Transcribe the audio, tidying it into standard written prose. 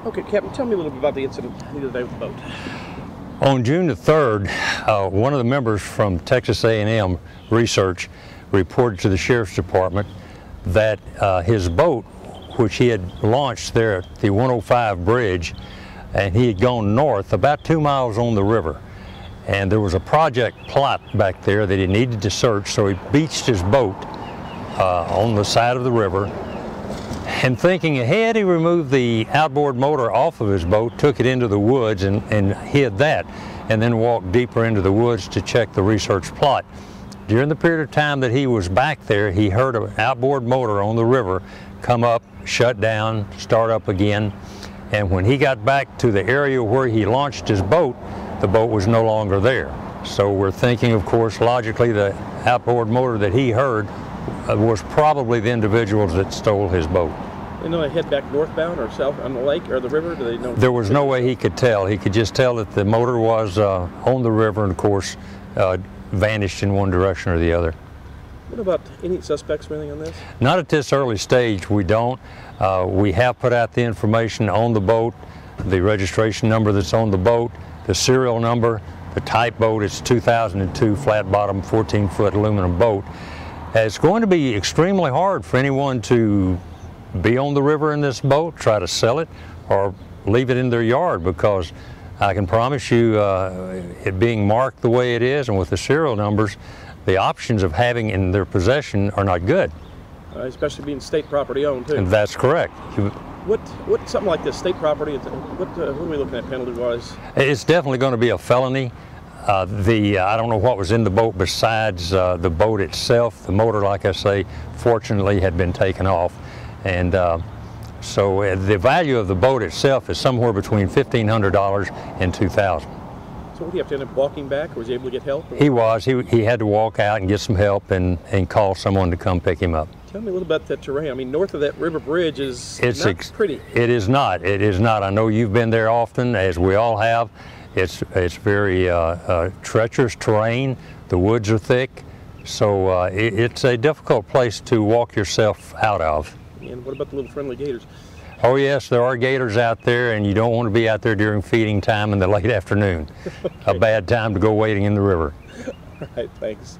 Okay, Captain, tell me a little bit about the incident the other day with the boat. On June the 3rd, one of the members from Texas A&M Research reported to the Sheriff's Department that his boat, which he had launched there at the 105 bridge, and he had gone north about 2 miles on the river. And there was a project plot back there that he needed to search, so he beached his boat on the side of the river. And thinking ahead, he removed the outboard motor off of his boat, took it into the woods and hid that, and then walked deeper into the woods to check the research plot. During the period of time that he was back there, he heard an outboard motor on the river come up, shut down, start up again. And when he got back to the area where he launched his boat, the boat was no longer there. So we're thinking, of course, logically, the outboard motor that he heard was probably the individuals that stole his boat. They know they head back northbound or south on the lake or the river? Do they know? There was no way he could tell. He could just tell that the motor was on the river and, of course, vanished in one direction or the other. What about any suspects or anything on this? Not at this early stage, we don't. We have put out the information on the boat, the registration number that's on the boat, the serial number, the type boat. It's 2002 flat bottom 14-foot aluminum boat. It's going to be extremely hard for anyone to be on the river in this boat, try to sell it, or leave it in their yard, because I can promise you, it being marked the way it is and with the serial numbers, the options of having it in their possession are not good. Especially being state property owned too. And that's correct. What something like this, state property, what are we looking at penalty-wise? It's definitely going to be a felony. I don't know what was in the boat besides the boat itself. The motor, like I say, fortunately had been taken off. And so the value of the boat itself is somewhere between $1,500 and $2,000. So would he have to end up walking back, or was he able to get help? He was. He had to walk out and get some help and call someone to come pick him up. Tell me a little about that terrain. I mean, north of that river bridge is not pretty. It is not. It is not. I know you've been there often, as we all have. It's very treacherous terrain. The woods are thick. So it's a difficult place to walk yourself out of. And what about the little friendly gators? Oh yes, there are gators out there, and you don't want to be out there during feeding time in the late afternoon. Okay. A bad time to go wading in the river. All right, thanks.